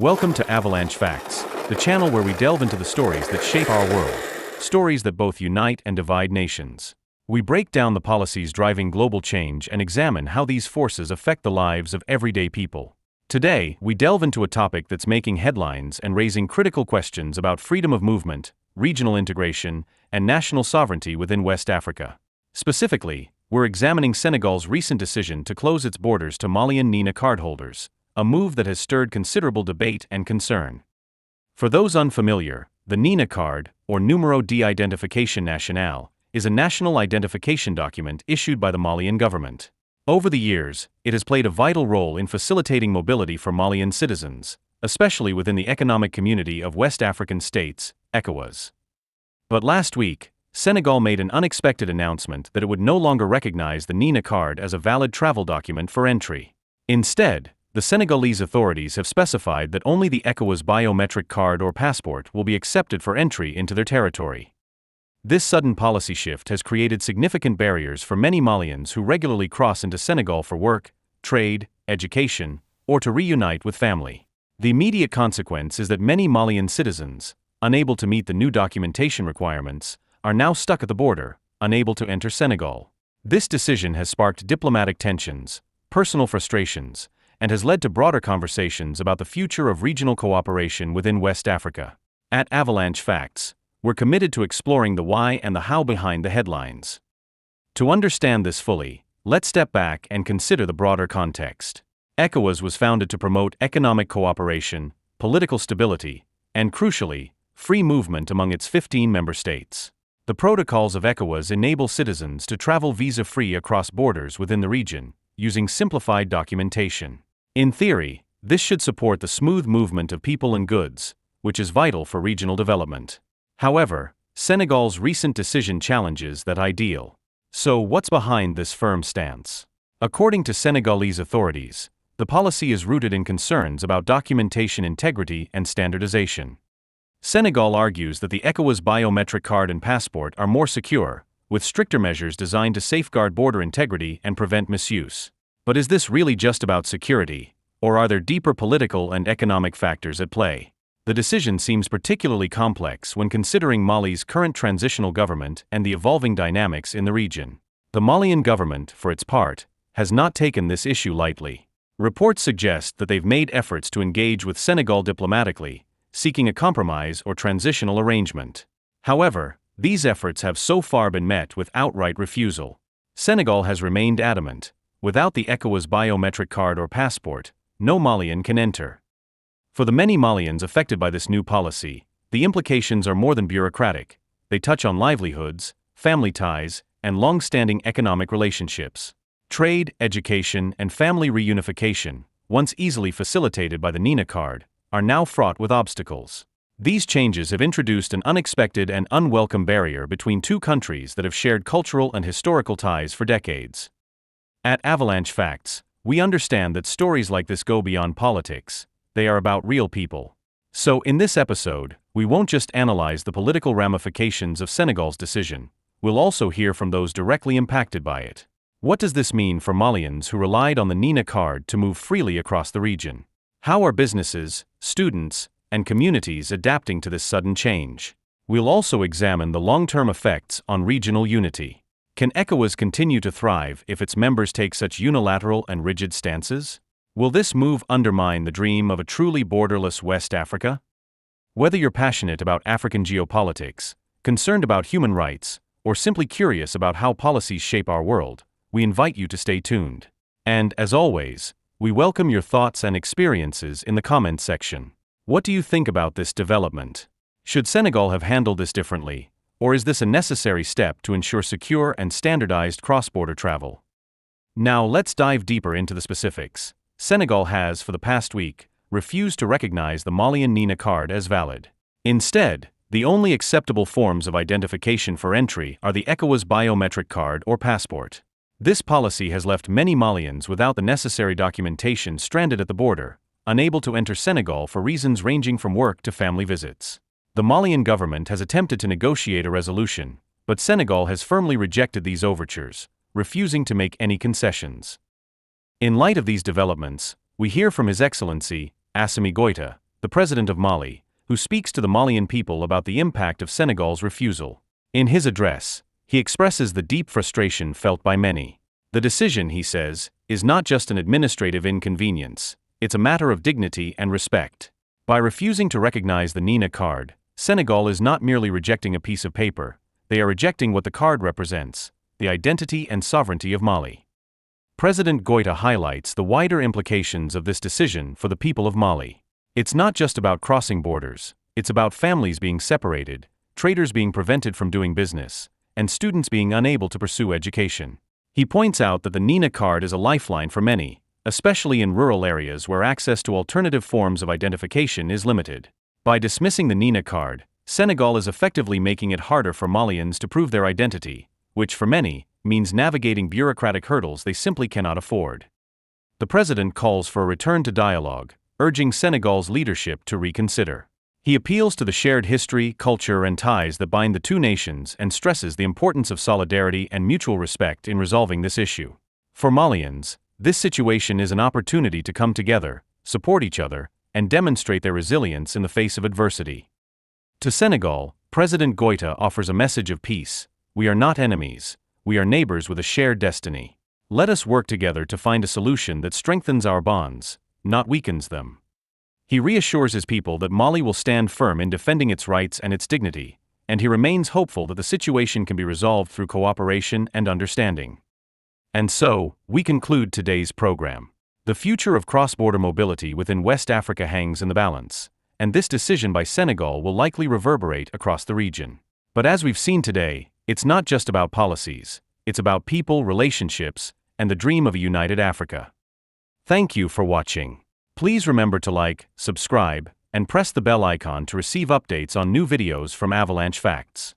Welcome to Avalanche Facts, the channel where we delve into the stories that shape our world, stories that both unite and divide nations. We break down the policies driving global change and examine how these forces affect the lives of everyday people. Today, we delve into a topic that's making headlines and raising critical questions about freedom of movement, regional integration, and national sovereignty within West Africa. Specifically, we're examining Senegal's recent decision to close its borders to Malian NINA cardholders, a move that has stirred considerable debate and concern. For those unfamiliar, the NINA card, or Numero d'Identification Nationale, is a national identification document issued by the Malian government. Over the years, it has played a vital role in facilitating mobility for Malian citizens, especially within the Economic Community of West African States, ECOWAS. But last week, Senegal made an unexpected announcement that it would no longer recognize the NINA card as a valid travel document for entry. Instead, the Senegalese authorities have specified that only the ECOWAS biometric card or passport will be accepted for entry into their territory. This sudden policy shift has created significant barriers for many Malians who regularly cross into Senegal for work, trade, education, or to reunite with family. The immediate consequence is that many Malian citizens, unable to meet the new documentation requirements, are now stuck at the border, unable to enter Senegal. This decision has sparked diplomatic tensions, personal frustrations, and has led to broader conversations about the future of regional cooperation within West Africa. At Avalanche Facts, we're committed to exploring the why and the how behind the headlines. To understand this fully, let's step back and consider the broader context. ECOWAS was founded to promote economic cooperation, political stability, and crucially, free movement among its 15 member states. The protocols of ECOWAS enable citizens to travel visa-free across borders within the region, using simplified documentation. In theory, this should support the smooth movement of people and goods, which is vital for regional development. However, Senegal's recent decision challenges that ideal. So what's behind this firm stance? According to Senegalese authorities, the policy is rooted in concerns about documentation integrity and standardization. Senegal argues that the ECOWAS biometric card and passport are more secure, with stricter measures designed to safeguard border integrity and prevent misuse. But is this really just about security, or are there deeper political and economic factors at play? The decision seems particularly complex when considering Mali's current transitional government and the evolving dynamics in the region. The Malian government, for its part, has not taken this issue lightly. Reports suggest that they've made efforts to engage with Senegal diplomatically, seeking a compromise or transitional arrangement. However, these efforts have so far been met with outright refusal. Senegal has remained adamant. Without the ECOWAS biometric card or passport, no Malian can enter. For the many Malians affected by this new policy, the implications are more than bureaucratic. They touch on livelihoods, family ties, and long-standing economic relationships. Trade, education, and family reunification, once easily facilitated by the NINA card, are now fraught with obstacles. These changes have introduced an unexpected and unwelcome barrier between two countries that have shared cultural and historical ties for decades. At Avalanche Facts, we understand that stories like this go beyond politics. They are about real people. So in this episode, we won't just analyze the political ramifications of Senegal's decision, we'll also hear from those directly impacted by it. What does this mean for Malians who relied on the NINA card to move freely across the region? How are businesses, students, and communities adapting to this sudden change? We'll also examine the long-term effects on regional unity. Can ECOWAS continue to thrive if its members take such unilateral and rigid stances? Will this move undermine the dream of a truly borderless West Africa? Whether you're passionate about African geopolitics, concerned about human rights, or simply curious about how policies shape our world, we invite you to stay tuned. And, as always, we welcome your thoughts and experiences in the comments section. What do you think about this development? Should Senegal have handled this differently? Or is this a necessary step to ensure secure and standardized cross-border travel? Now let's dive deeper into the specifics. Senegal has, for the past week, refused to recognize the Malian NINA card as valid. Instead, the only acceptable forms of identification for entry are the ECOWAS biometric card or passport. This policy has left many Malians without the necessary documentation stranded at the border, unable to enter Senegal for reasons ranging from work to family visits. The Malian government has attempted to negotiate a resolution, but Senegal has firmly rejected these overtures, refusing to make any concessions. In light of these developments, we hear from His Excellency, Assimi Goita, the president of Mali, who speaks to the Malian people about the impact of Senegal's refusal. In his address, he expresses the deep frustration felt by many. The decision, he says, is not just an administrative inconvenience, it's a matter of dignity and respect. By refusing to recognize the NINA card, Senegal is not merely rejecting a piece of paper, they are rejecting what the card represents, the identity and sovereignty of Mali. President Goita highlights the wider implications of this decision for the people of Mali. It's not just about crossing borders, it's about families being separated, traders being prevented from doing business, and students being unable to pursue education. He points out that the NINA card is a lifeline for many, especially in rural areas where access to alternative forms of identification is limited. By dismissing the NINA card, Senegal is effectively making it harder for Malians to prove their identity, which for many means navigating bureaucratic hurdles they simply cannot afford. The president calls for a return to dialogue, urging Senegal's leadership to reconsider. He appeals to the shared history, culture, and ties that bind the two nations and stresses the importance of solidarity and mutual respect in resolving this issue. For Malians, this situation is an opportunity to come together, support each other, and demonstrate their resilience in the face of adversity. To Senegal, President Goita offers a message of peace. We are not enemies, we are neighbors with a shared destiny. Let us work together to find a solution that strengthens our bonds, not weakens them. He reassures his people that Mali will stand firm in defending its rights and its dignity, and he remains hopeful that the situation can be resolved through cooperation and understanding. And so, we conclude today's program. The future of cross-border mobility within West Africa hangs in the balance, and this decision by Senegal will likely reverberate across the region. But as we've seen today, it's not just about policies, it's about people, relationships, and the dream of a united Africa. Thank you for watching. Please remember to like, subscribe, and press the bell icon to receive updates on new videos from Avalanche Facts.